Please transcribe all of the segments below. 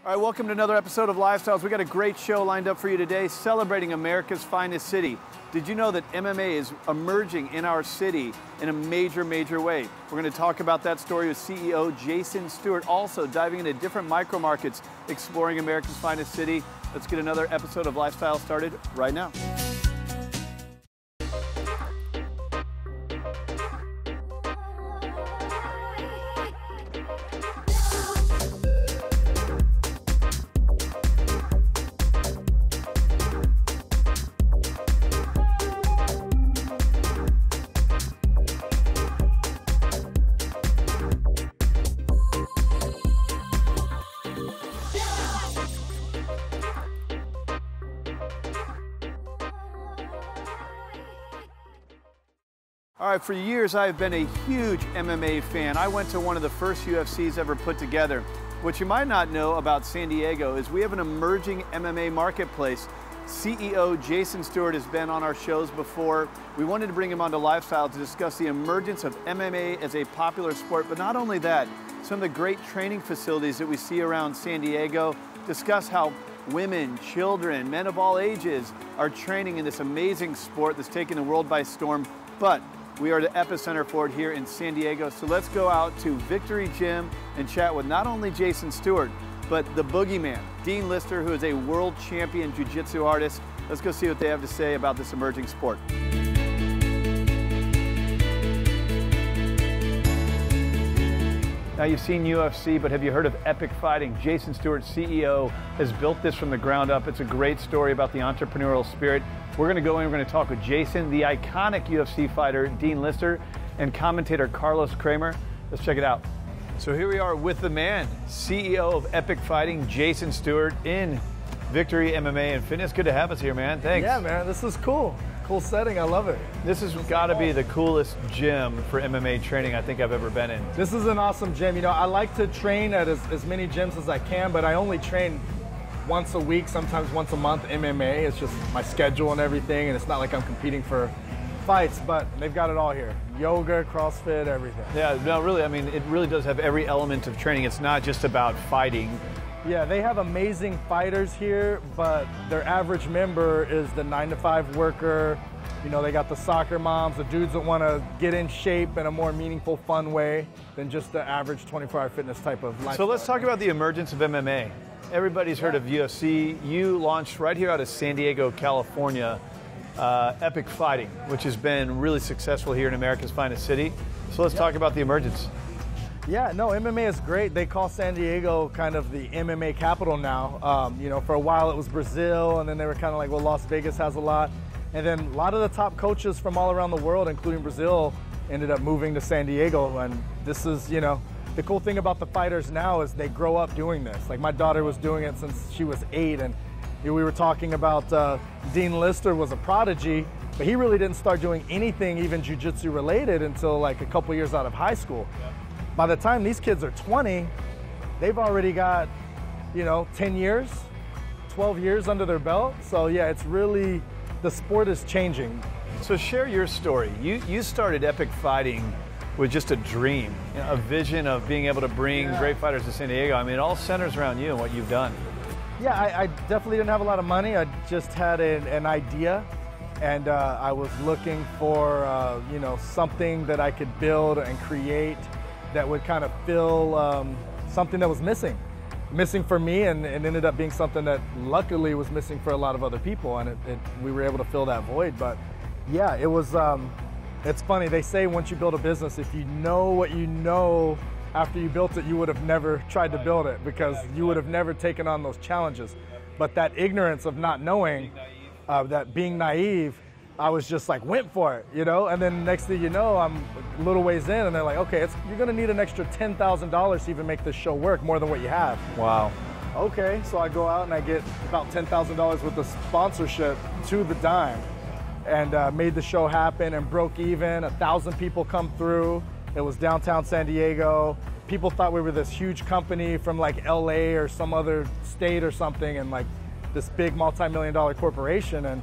All right, welcome to another episode of Lifestyles. We got a great show lined up for you today, celebrating America's finest city. Did you know that MMA is emerging in our city in a major way? We're going to talk about that story with CEO Jason Stewart, also diving into different micro markets, exploring America's finest city. Let's get another episode of Lifestyle started right now. All right, for years I've been a huge MMA fan. I went to one of the first UFCs ever put together. What you might not know about San Diego is we have an emerging MMA marketplace. CEO Jason Stewart has been on our shows before. We wanted to bring him onto Lifestyle to discuss the emergence of MMA as a popular sport, but not only that, some of the great training facilities that we see around San Diego, discuss how women, children, men of all ages are training in this amazing sport that's taking the world by storm. But we are the epicenter for it here in San Diego. So let's go out to Victory Gym and chat with not only Jason Stewart, but the boogeyman, Dean Lister, who is a world champion jiu-jitsu artist. Let's go see what they have to say about this emerging sport. Now you've seen UFC, but have you heard of Epic Fighting? Jason Stewart, CEO, has built this from the ground up. It's a great story about the entrepreneurial spirit. We're going to go in, we're going to talk with Jason, the iconic UFC fighter, Dean Lister, and commentator Carlos Kramer. Let's check it out. So here we are with the man, CEO of Epic Fighting, Jason Stewart, in Victory MMA and Fitness. Good to have us here, man. Thanks. Yeah, man, this is cool. Cool setting, I love it. This has got to be the coolest gym for MMA training I think I've ever been in. This is an awesome gym. You know, I like to train at as many gyms as I can, but I only train once a week, sometimes once a month, MMA. It's just my schedule and everything, and it's not like I'm competing for fights, but they've got it all here. Yoga, CrossFit, everything. Yeah, no, really, I mean, it really does have every element of training. It's not just about fighting. Yeah, they have amazing fighters here, but their average member is the 9-to-5 worker. You know, they got the soccer moms, the dudes that want to get in shape in a more meaningful, fun way than just the average 24-hour fitness type of lifestyle. So let's talk about the emergence of MMA. Everybody's heard of UFC. You launched right here out of San Diego, California, Epic Fighting, which has been really successful here in America's finest city. So let's talk about the emergence. Yeah, no, MMA is great. They call San Diego kind of the MMA capital now. You know, for a while it was Brazil, and then they were kind of like, well, Las Vegas has a lot. And then a lot of the top coaches from all around the world, including Brazil, ended up moving to San Diego. And this is, you know, the cool thing about the fighters now is they grow up doing this. Like my daughter was doing it since she was 8, and we were talking about Dean Lister was a prodigy, but he really didn't start doing anything even jiu-jitsu related until like a couple years out of high school. By the time these kids are 20, they've already got, you know, 10 years, 12 years under their belt. So yeah, it's really, the sport is changing. So share your story. You started Epic Fighting with just a dream, you know, a vision of being able to bring great fighters to San Diego. I mean, it all centers around you and what you've done. Yeah, I definitely didn't have a lot of money. I just had an idea, and I was looking for, you know, something that I could build and create that would kind of fill something that was missing for me, and it ended up being something that luckily was missing for a lot of other people, and we were able to fill that void. But yeah, it was, it's funny, they say once you build a business, if you know what you know after you built it, you would have never tried to build it because you would have never taken on those challenges. But that ignorance of not knowing, that being naive, I was just like, went for it, you know? And then next thing you know, I'm a little ways in, and they're like, okay, you're gonna need an extra $10,000 to even make this show work, more than what you have. Wow. Okay, so I go out and I get about $10,000 worth of sponsorship to the dime, and made the show happen and broke even. 1,000 people come through. It was downtown San Diego. People thought we were this huge company from like LA or some other state or something, and like this big multi-million-dollar corporation, and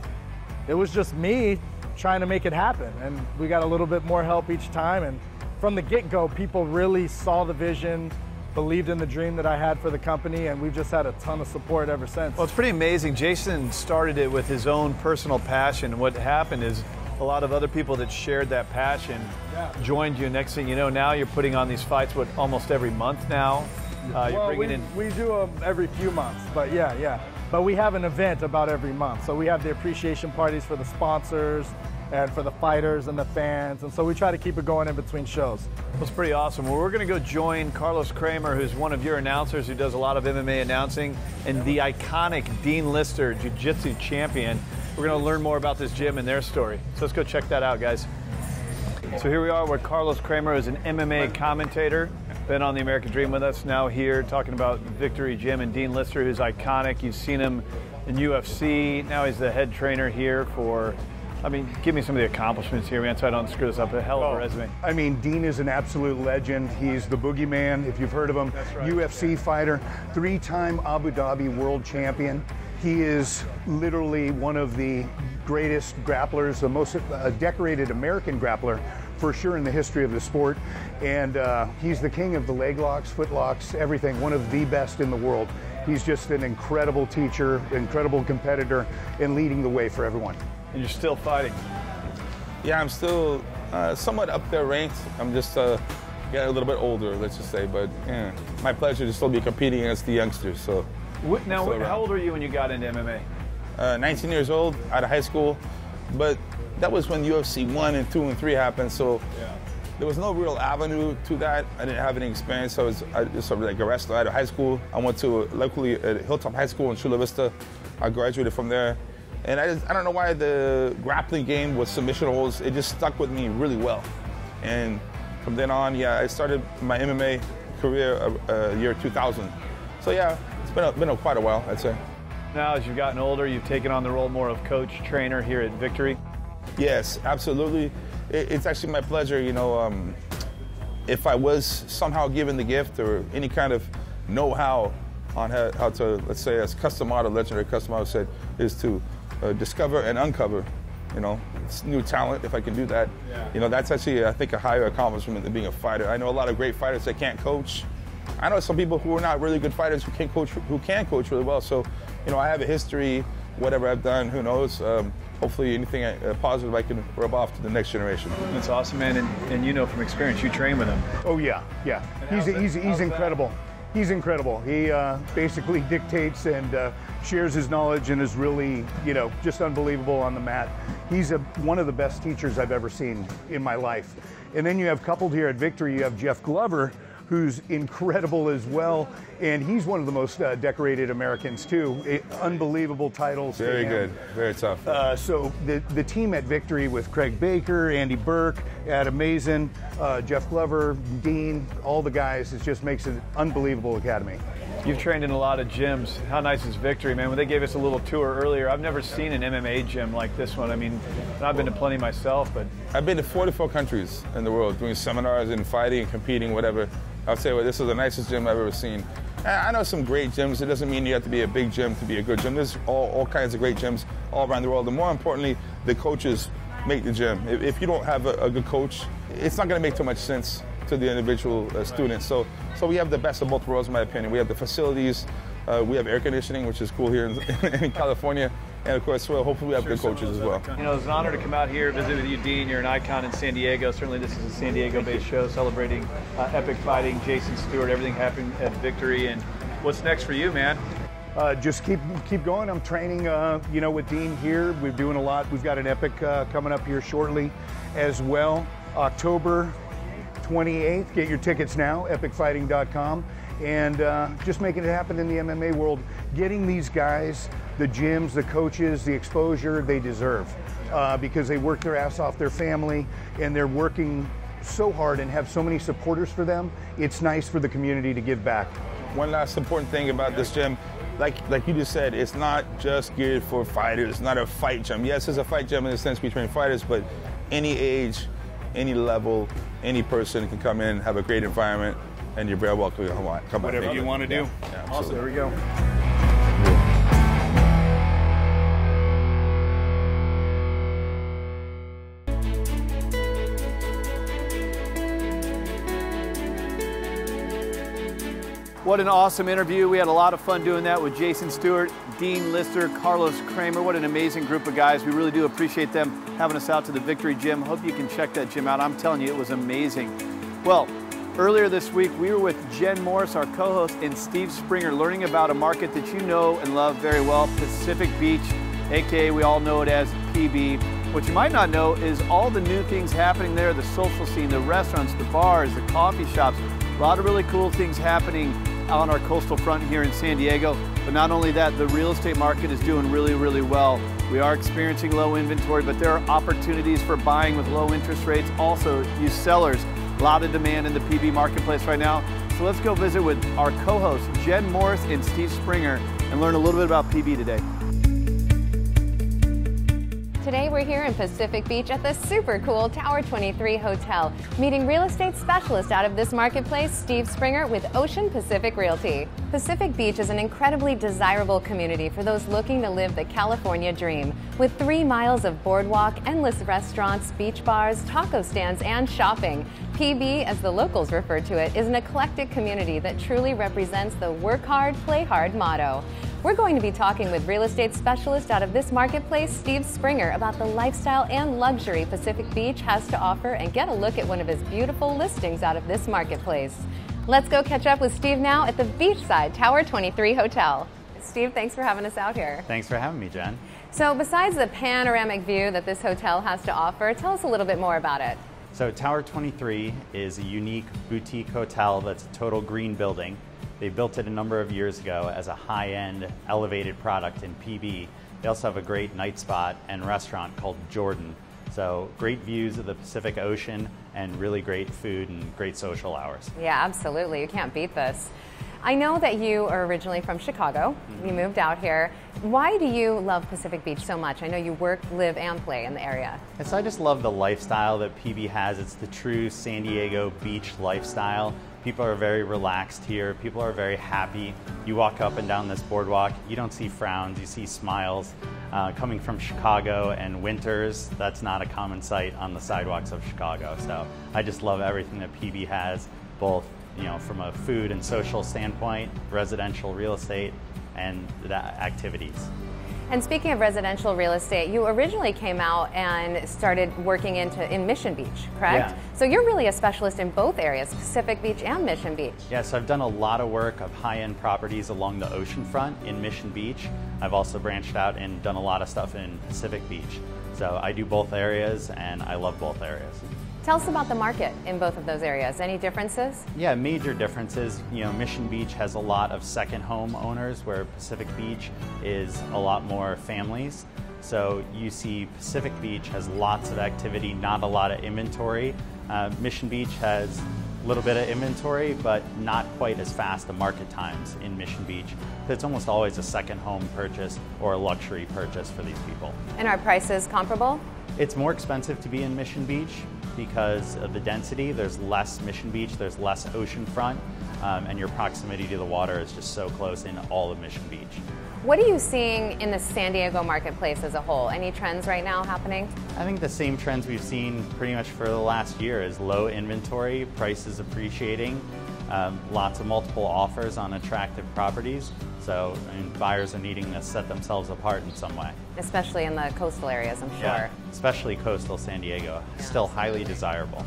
it was just me trying to make it happen. And we got a little bit more help each time, and from the get-go, people really saw the vision, believed in the dream that I had for the company, and we've just had a ton of support ever since. Well, it's pretty amazing. Jason started it with his own personal passion. What happened is a lot of other people that shared that passion joined you. Next thing you know, now you're putting on these fights, almost every month now? You're bringing in... we do them every few months, but yeah. But we have an event about every month. So we have the appreciation parties for the sponsors and for the fighters and the fans. And so we try to keep it going in between shows. That's pretty awesome. Well, we're going to go join Carlos Kramer, who's one of your announcers who does a lot of MMA announcing, and the iconic Dean Lister, Jiu-Jitsu champion. We're going to learn more about this gym and their story. So let's go check that out, guys. So here we are with Carlos Kramer, who's an MMA commentator. Been on the American Dream with us, now here talking about Victory Gym, and Dean Lister, who's iconic. You've seen him in UFC. Now he's the head trainer here for... I mean, give me some of the accomplishments here, man, so I don't screw this up. A hell of a resume. I mean, Dean is an absolute legend. He's the boogeyman, if you've heard of him. That's right. UFC fighter, 3-time Abu Dhabi world champion. He is literally one of the greatest grapplers, the most decorated American grappler, for sure, in the history of the sport. And he's the king of the leg locks, foot locks, everything, one of the best in the world. He's just an incredible teacher, incredible competitor, and leading the way for everyone. And you're still fighting. Yeah, I'm still somewhat up there ranked. I'm just getting a little bit older, let's just say. But yeah, my pleasure to still be competing against the youngsters. So Now, how old were you when you got into MMA? 19 years old, out of high school. But that was when UFC 1 and 2 and 3 happened. So there was no real avenue to that. I didn't have any experience. So I was just sort of like a wrestler out of high school. I went to locally at Hilltop High School in Chula Vista. I graduated from there. And I don't know why the grappling game with submission holds, it just stuck with me really well. And from then on, I started my MMA career year 2000. So yeah, it's been quite a while, I'd say. Now, as you've gotten older, you've taken on the role more of coach, trainer here at Victory. Yes, absolutely. It's actually my pleasure, you know, if I was somehow given the gift or any kind of know-how on how to, let's say, as custom model, legendary custom model said, is to discover and uncover, you know, new talent, if I can do that. You know, that's actually, I think, a higher accomplishment than being a fighter. I know a lot of great fighters that can't coach. I know some people who are not really good fighters who can coach really well. So, you know, I have a history, whatever I've done, who knows. Hopefully anything positive I can rub off to the next generation. That's awesome, man. And you know from experience, you train with him. Oh, yeah. He's incredible. He's incredible. He basically dictates and shares his knowledge and is really, you know, just unbelievable on the mat. He's one of the best teachers I've ever seen in my life. And then you have coupled here at Victory, you have Jeff Glover, who's incredible as well. And he's one of the most decorated Americans too. Unbelievable titles. Very good, very tough. So the team at Victory with Craig Baker, Andy Burke, Adam Mazin, Jeff Glover, Dean, all the guys, it just makes an unbelievable academy. You've trained in a lot of gyms. How nice is Victory, man? When they gave us a little tour earlier, I've never seen an MMA gym like this one. I mean, I've been to plenty myself, but... I've been to 44 countries in the world doing seminars and fighting and competing, whatever. I'll tell you what, this is the nicest gym I've ever seen. I know some great gyms. It doesn't mean you have to be a big gym to be a good gym. There's all kinds of great gyms all around the world. And more importantly, the coaches make the gym. If you don't have a good coach, it's not going to make too much sense to the individual students. So we have the best of both worlds, in my opinion. We have the facilities. We have air conditioning, which is cool here in California. And of course, well, hopefully we have good coaches as well. You know, it's an honor to come out here, visit with you, Dean. You're an icon in San Diego. Certainly this is a San Diego-based show celebrating epic fighting, Jason Stewart, everything happening at Victory. And what's next for you, man? Just keep going. I'm training, you know, with Dean here. We're doing a lot. We've got an epic coming up here shortly as well. October 28th. Get your tickets now, epicfighting.com. And just making it happen in the MMA world. Getting these guys, the gyms, the coaches, the exposure they deserve because they work their ass off, their family, and they're working so hard and have so many supporters for them. It's nice for the community to give back. One last important thing about this gym, like you just said, it's not just geared for fighters. It's not a fight gym. Yes, it's a fight gym in the sense we train fighters, but any age, any level, any person can come in, have a great environment, and you're very welcome to come. Whatever you want to do. Yeah, awesome. There we go. What an awesome interview. We had a lot of fun doing that with Jason Stewart, Dean Lister, Carlos Kramer. What an amazing group of guys. We really do appreciate them having us out to the Victory Gym. Hope you can check that gym out. I'm telling you, it was amazing. Well, earlier this week, we were with Jen Morris, our co-host, and Steve Springer, learning about a market that you know and love very well, Pacific Beach, aka we all know it as PB. What you might not know is all the new things happening there, the social scene, the restaurants, the bars, the coffee shops, a lot of really cool things happening on our coastal front here in San Diego. But not only that, the real estate market is doing really, really well. We are experiencing low inventory, but there are opportunities for buying with low interest rates. Also, you sellers, a lot of demand in the PB marketplace right now. So let's go visit with our co-hosts, Jen Morris and Steve Springer, and learn a little bit about PB today. Today we're here in Pacific Beach at the super cool Tower 23 Hotel, meeting real estate specialist out of this marketplace, Steve Springer with Ocean Pacific Realty. Pacific Beach is an incredibly desirable community for those looking to live the California dream. With 3 miles of boardwalk, endless restaurants, beach bars, taco stands, and shopping, PB, as the locals refer to it, is an eclectic community that truly represents the work hard, play hard motto. We're going to be talking with real estate specialist out of this marketplace, Steve Springer, about the lifestyle and luxury Pacific Beach has to offer and get a look at one of his beautiful listings out of this marketplace. Let's go catch up with Steve now at the beachside Tower 23 Hotel. Steve, thanks for having us out here. Thanks for having me, Jen. So besides the panoramic view that this hotel has to offer, tell us a little bit more about it. So Tower 23 is a unique boutique hotel that's a total green building. They built it a number of years ago as a high-end elevated product in PB. They also have a great night spot and restaurant called Jordan. So great views of the Pacific Ocean and really great food and great social hours. Yeah, absolutely. You can't beat this. I know that you are originally from Chicago. You moved out here. Why do you love Pacific Beach so much? I know you work, live, and play in the area. And so I just love the lifestyle that PB has. It's the true San Diego beach lifestyle. People are very relaxed here. People are very happy. You walk up and down this boardwalk, you don't see frowns, you see smiles. Coming from Chicago and winters, that's not a common sight on the sidewalks of Chicago. So I just love everything that PB has, both from a food and social standpoint, residential real estate, and the activities. And speaking of residential real estate, you originally came out and started working in Mission Beach, correct? Yeah. So you're really a specialist in both areas, Pacific Beach and Mission Beach. Yeah, so I've done a lot of work of high-end properties along the ocean front in Mission Beach. I've also branched out and done a lot of stuff in Pacific Beach. So I do both areas and I love both areas. Tell us about the market in both of those areas. Any differences? Yeah, major differences. Mission Beach has a lot of second home owners, where Pacific Beach is a lot more families. So you see Pacific Beach has lots of activity, not a lot of inventory. Mission Beach has a little bit of inventory, but not quite as fast the market times in Mission Beach. It's almost always a second home purchase or a luxury purchase for these people. And are prices comparable? It's more expensive to be in Mission Beach because of the density. There's less Mission Beach, there's less ocean front, and your proximity to the water is just so close in all of Mission Beach. What are you seeing in the San Diego marketplace as a whole? Any trends right now happening? I think the same trends we've seen pretty much for the last year is low inventory, prices appreciating, lots of multiple offers on attractive properties. So buyers are needing to set themselves apart in some way. Especially in the coastal areas, I'm sure. Yeah, especially coastal San Diego, still highly desirable.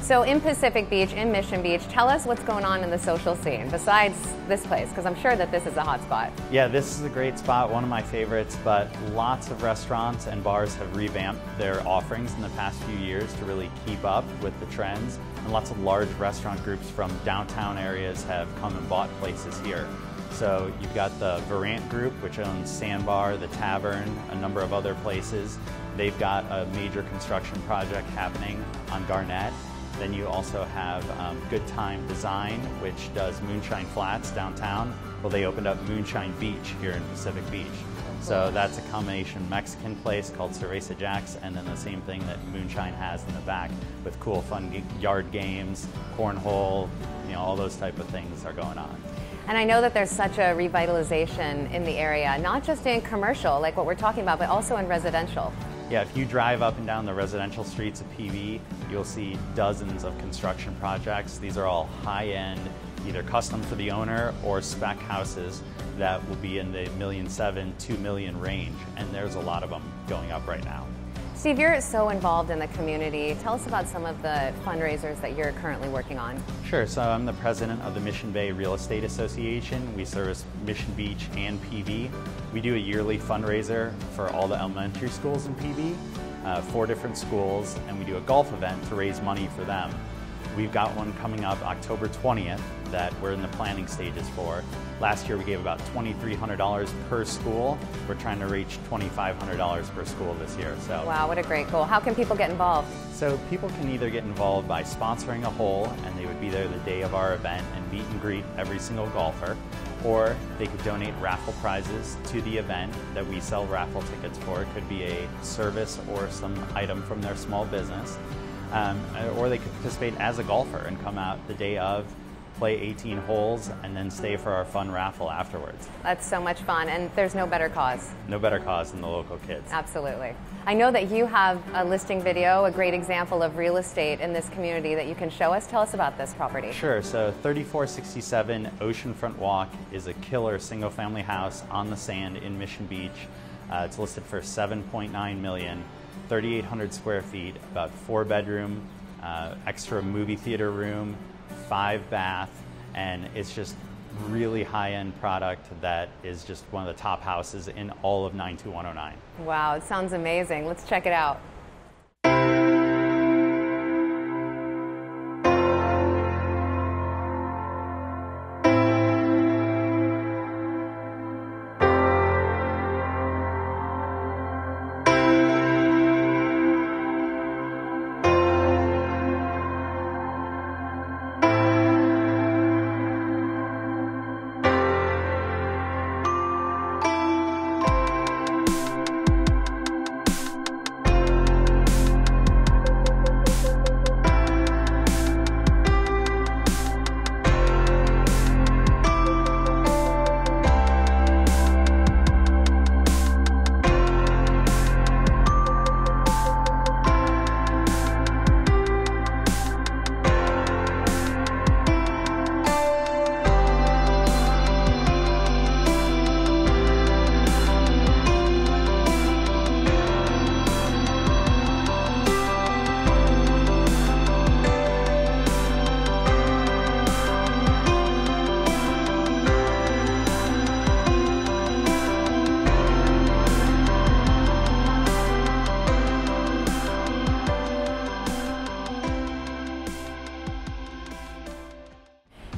So in Pacific Beach, in Mission Beach, tell us what's going on in the social scene besides this place, because I'm sure that this is a hot spot. Yeah, this is a great spot, one of my favorites, but lots of restaurants and bars have revamped their offerings in the past few years to really keep up with the trends, and lots of large restaurant groups from downtown areas have come and bought places here. So you've got the Verant Group, which owns Sandbar, the Tavern, a number of other places. They've got a major construction project happening on Garnett. Then you also have Good Time Design, which does Moonshine Flats downtown. Well, they opened up Moonshine Beach here in Pacific Beach. So that's a combination Mexican place called Cerveza Jack's, and then the same thing that Moonshine has in the back with cool, fun yard games, cornhole, all those type of things are going on. And I know that there's such a revitalization in the area, not just in commercial, like what we're talking about, but also in residential. Yeah, if you drive up and down the residential streets of PB, you'll see dozens of construction projects. These are all high-end, either custom for the owner or spec houses that will be in the $1.7 million, $2 million range, and there's a lot of them going up right now. Steve, you're so involved in the community. Tell us about some of the fundraisers that you're currently working on. Sure, so I'm the president of the Mission Bay Real Estate Association. We service Mission Beach and PB. We do a yearly fundraiser for all the elementary schools in PB, 4 different schools, and we do a golf event to raise money for them. We've got one coming up October 20th that we're in the planning stages for. Last year we gave about $2,300 per school. We're trying to reach $2,500 per school this year. So. Wow, what a great goal. How can people get involved? So people can either get involved by sponsoring a hole, and they would be there the day of our event and meet and greet every single golfer, or they could donate raffle prizes to the event that we sell raffle tickets for. It could be a service or some item from their small business. Or they could participate as a golfer and come out the day of, play 18 holes, and then stay for our fun raffle afterwards. That's so much fun, and there's no better cause. No better cause than the local kids. Absolutely. I know that you have a listing video, a great example of real estate in this community that you can show us. Tell us about this property. Sure, so 3467 Oceanfront Walk is a killer single-family house on the sand in Mission Beach. It's listed for $7.9 million. 3,800 square feet, about 4-bedroom, extra movie theater room, 5 bath, and it's just really high-end product that is just one of the top houses in all of 92109. Wow, it sounds amazing. Let's check it out.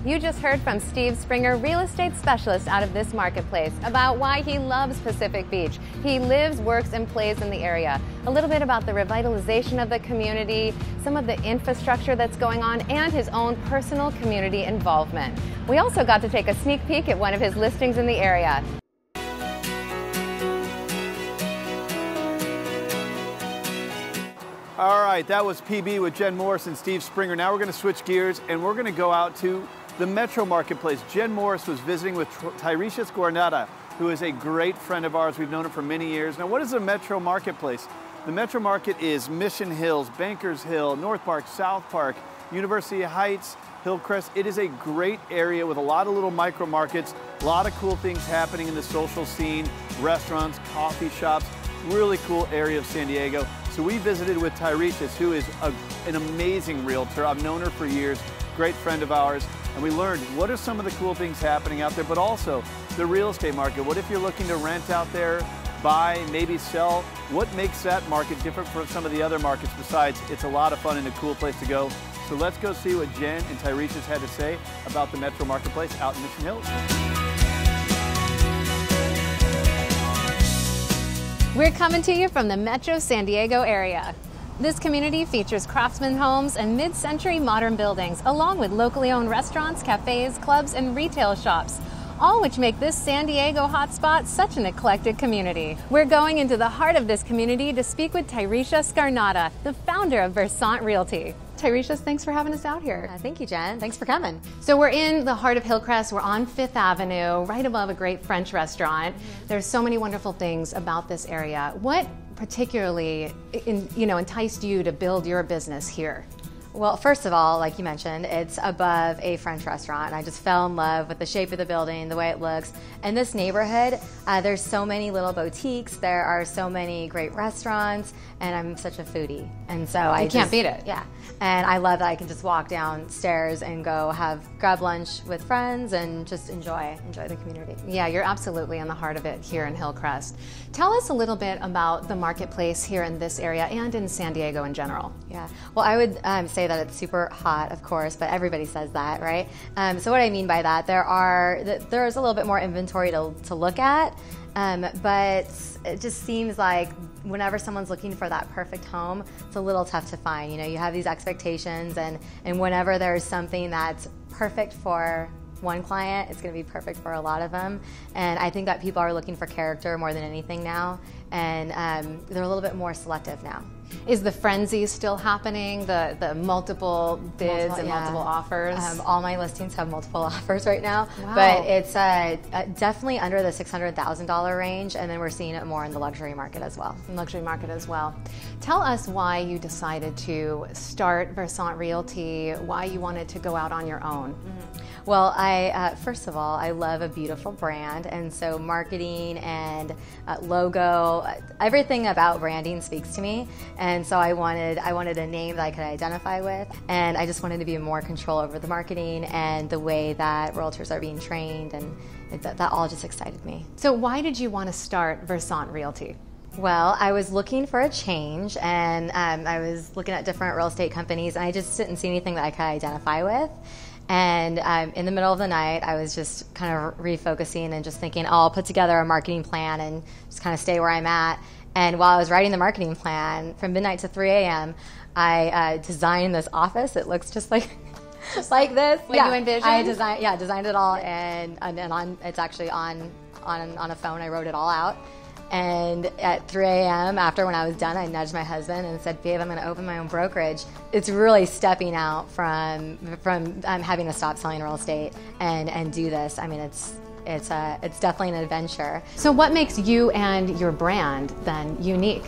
You just heard from Steve Springer, real estate specialist out of this marketplace, about why he loves Pacific Beach. He lives, works, and plays in the area. A little bit about the revitalization of the community, some of the infrastructure that's going on, and his own personal community involvement. We also got to take a sneak peek at one of his listings in the area. All right, that was PB with Jen Morris and Steve Springer. Now we're going to switch gears and we're going to go out to the Metro Marketplace. Jen Morris was visiting with Tiresias Guarnata, who is a great friend of ours. We've known him for many years. Now, what is the Metro Marketplace? The Metro Market is Mission Hills, Bankers Hill, North Park, South Park, University Heights, Hillcrest. It is a great area with a lot of little micro markets, a lot of cool things happening in the social scene, restaurants, coffee shops, really cool area of San Diego. So we visited with Tiresias, who is an amazing realtor. I've known her for years, great friend of ours, and we learned what are some of the cool things happening out there, but also the real estate market. What if you're looking to rent out there, buy, maybe sell? What makes that market different from some of the other markets? Besides, it's a lot of fun and a cool place to go. So let's go see what Jen and Tiresias had to say about the Metro Marketplace out in Mission Hills. We're coming to you from the Metro San Diego area. This community features craftsman homes and mid-century modern buildings, along with locally owned restaurants, cafes, clubs, and retail shops, all which make this San Diego hotspot such an eclectic community. We're going into the heart of this community to speak with Tiresias Guarnata, the founder of Versant Realty. Tiresias, thanks for having us out here. Thank you, Jen. Thanks for coming. So we're in the heart of Hillcrest. We're on 5th Avenue, right above a great French restaurant. There's so many wonderful things about this area. What particularly enticed you to build your business here? Well, first of all, like you mentioned, it's above a French restaurant. And I just fell in love with the shape of the building, the way it looks. And this neighborhood, there's so many little boutiques, there are so many great restaurants, and I'm such a foodie. And so I can't beat it. Yeah. And I love that I can just walk downstairs and go grab lunch with friends and just enjoy the community. Yeah, you're absolutely in the heart of it here in Hillcrest. Tell us a little bit about the marketplace here in this area and in San Diego in general. Yeah, well, I would say that it's super hot, of course, but everybody says that, right? So what I mean by that, there's a little bit more inventory to look at, but it just seems like whenever someone's looking for that perfect home, it's a little tough to find. You know, you have these expectations, and whenever there's something that's perfect for one client, it's going to be perfect for a lot of them. And I think that people are looking for character more than anything now, and they're a little bit more selective now. Is the frenzy still happening? The multiple bids and multiple offers? All my listings have multiple offers right now, Wow. but it's definitely under the $600,000 range, and then we're seeing it more in the luxury market as well. Luxury market as well. Tell us why you decided to start Versant Realty, why you wanted to go out on your own. Well, first of all, I love a beautiful brand, and so marketing and logo, everything about branding speaks to me. And so I wanted a name that I could identify with, and I just wanted to be more control over the marketing and the way that realtors are being trained, and that all just excited me. So why did you want to start Versant Realty? Well, I was looking for a change, and I was looking at different real estate companies, and I just didn't see anything that I could identify with. And in the middle of the night, I was just kind of refocusing and just thinking, I'll put together a marketing plan and just kind of stay where I'm at. And while I was writing the marketing plan, from midnight to 3 a.m., I designed this office. It looks just like like this. Like you envisioned? I designed it all, and it's actually on a phone. I wrote it all out. And at 3 a.m., after when I was done, I nudged my husband and said, babe, I'm going to open my own brokerage. It's really stepping out from having to stop selling real estate and do this. I mean, it's definitely an adventure. So what makes you and your brand then unique?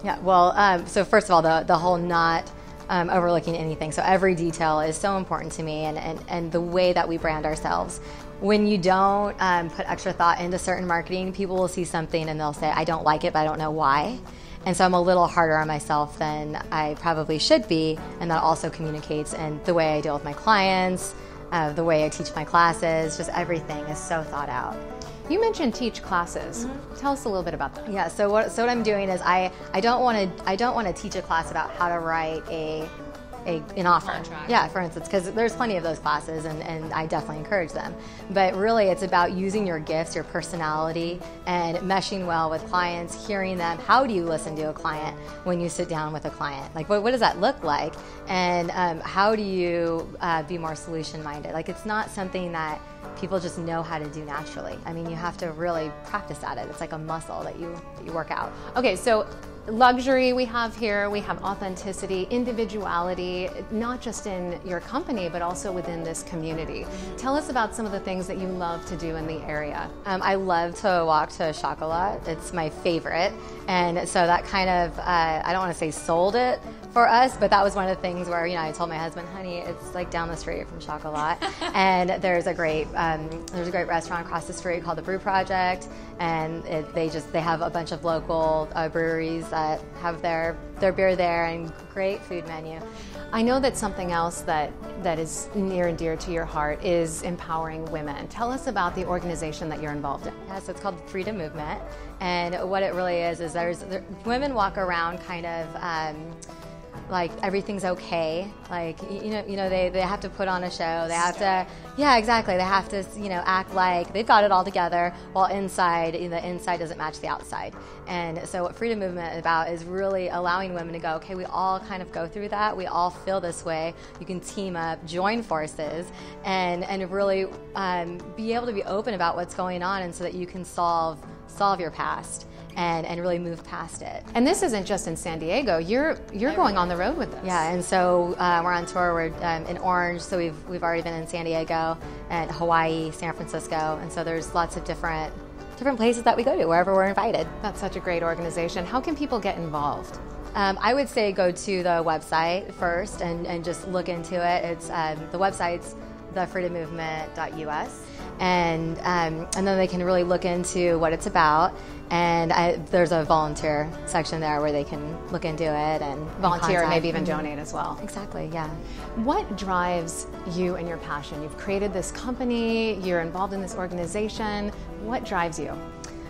Yeah, well, so first of all, the whole not overlooking anything. So every detail is so important to me, and the way that we brand ourselves. When you don't put extra thought into certain marketing, people will see something and they'll say, I don't like it, but I don't know why. And so I'm a little harder on myself than I probably should be, and that also communicates in the way I deal with my clients, the way I teach my classes, just everything is so thought out. You mentioned teach classes. Tell us a little bit about that. Yeah, so what I'm doing is I don't want to teach a class about how to write an offer. Contract. Yeah, for instance, because there's plenty of those classes, and I definitely encourage them. But really, it's about using your gifts, your personality, and meshing well with clients, hearing them. How do you listen to a client when you sit down with a client? Like, what does that look like? And how do you be more solution-minded? Like, it's not something that people just know how to do naturally. I mean, you have to really practice at it. It's like a muscle that you work out. Okay, so luxury we have here, we have authenticity, individuality, not just in your company, but also within this community. Tell us about some of the things that you love to do in the area. I love to walk to Chocolat. It's my favorite. And so that kind of, I don't want to say sold it for us, but that was one of the things where, I told my husband, honey, it's like down the street from Chocolat. And there's a great restaurant across the street called the Brew Project. And they have a bunch of local breweries that have their beer there, and great food menu. I know that something else that is near and dear to your heart is empowering women. Tell us about the organization that you're involved in. Yeah, so it's called the Freedom Movement, and what it really is women walk around kind of like everything's okay. Like they have to put on a show. They have to, yeah, exactly. They have to act like they've got it all together, while inside the inside doesn't match the outside. And so what Freedom Movement is about is really allowing women to go, okay, we all kind of go through that. We all feel this way. You can team up, join forces, and really be able to be open about what's going on, and so that you can solve your past. And really move past it. And this isn't just in San Diego. You're going on the road with this. Yeah, and so we're on tour. We're in Orange, so we've already been in San Diego, and Hawaii, San Francisco, and so there's lots of different different places that we go to, wherever we're invited. That's such a great organization. How can people get involved? I would say go to the website first and just look into it. It's the website's thefreedommovement.us, and then they can really look into what it's about. And there's a volunteer section there where they can look into it and Volunteer, and maybe even Mm-hmm. donate as well. Exactly, yeah. What drives you and your passion? You've created this company, you're involved in this organization. What drives you?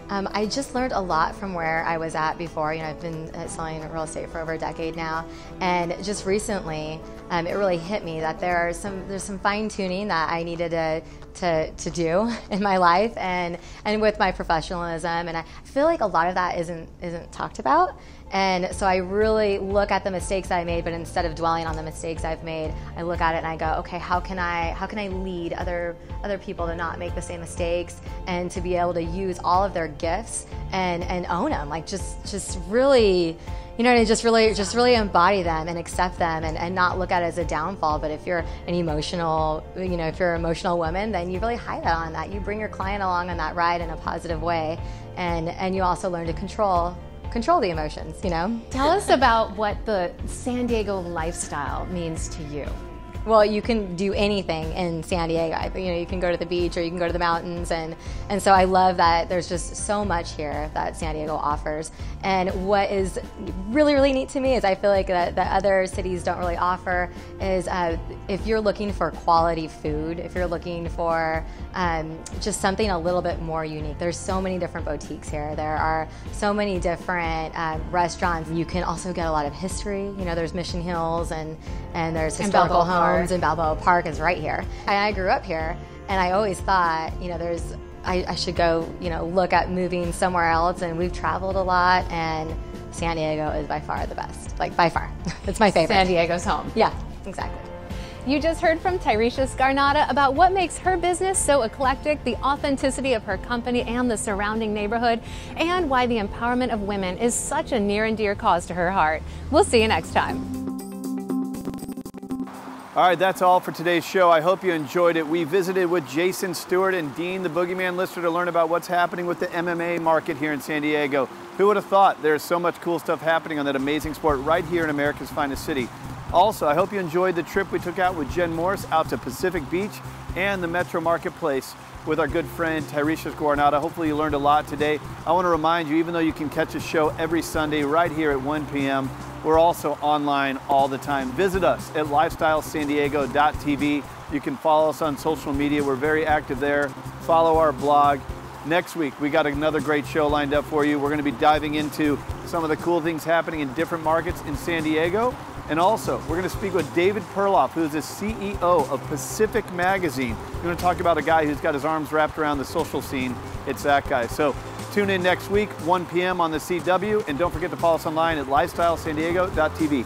I just learned a lot from where I was at before. You know, I've been selling real estate for over a decade now, and just recently, it really hit me that there's some fine tuning that I needed to do in my life and with my professionalism, and I feel like a lot of that isn't talked about. And so I really look at the mistakes that I made, but instead of dwelling on the mistakes I've made, I look at it and I go, okay, how can I lead other people to not make the same mistakes and to be able to use all of their gifts and own them, like just really, you know, just really embody them and accept them and not look at it as a downfall. But if you're an emotional, you know, if you're an emotional woman, then you really hide that on that. You bring your client along on that ride in a positive way, and you also learn to control the emotions, you know? Tell us about what the San Diego lifestyle means to you. Well, you can do anything in San Diego. You know, you can go to the beach or you can go to the mountains, and so I love that there's just so much here that San Diego offers. And what is really, really neat to me is I feel like that other cities don't really offer is if you're looking for quality food, if you're looking for just something a little bit more unique. There's so many different boutiques here. There are so many different restaurants. You can also get a lot of history. You know, there's Mission Hills and there's historical homes. And Balboa Park is right here. I grew up here, and I always thought, you know, I should go, you know, look at moving somewhere else. And we've traveled a lot, and San Diego is by far the best. Like, by far. It's my favorite. San Diego's home. Yeah, exactly. You just heard from Tyresha Scarnata about what makes her business so eclectic, the authenticity of her company and the surrounding neighborhood, and why the empowerment of women is such a near and dear cause to her heart. We'll see you next time. All right, that's all for today's show. I hope you enjoyed it. We visited with Jason Stewart and Dean, the Boogeyman Lister, to learn about what's happening with the MMA market here in San Diego. Who would have thought there's so much cool stuff happening on that amazing sport right here in America's finest city. Also, I hope you enjoyed the trip we took out with Jen Morse out to Pacific Beach and the Metro Marketplace with our good friend Tyresha Scarnata. Hopefully you learned a lot today. I want to remind you, even though you can catch a show every Sunday right here at 1 p.m., we're also online all the time. Visit us at lifestylesandiego.tv. You can follow us on social media. We're very active there. Follow our blog. Next week, we got another great show lined up for you. We're going to be diving into some of the cool things happening in different markets in San Diego. And also, we're going to speak with David Perloff, who is the CEO of Pacific Magazine. We're going to talk about a guy who's got his arms wrapped around the social scene. It's that guy. So tune in next week, 1 p.m. on the CW. And don't forget to follow us online at lifestylesandiego.tv.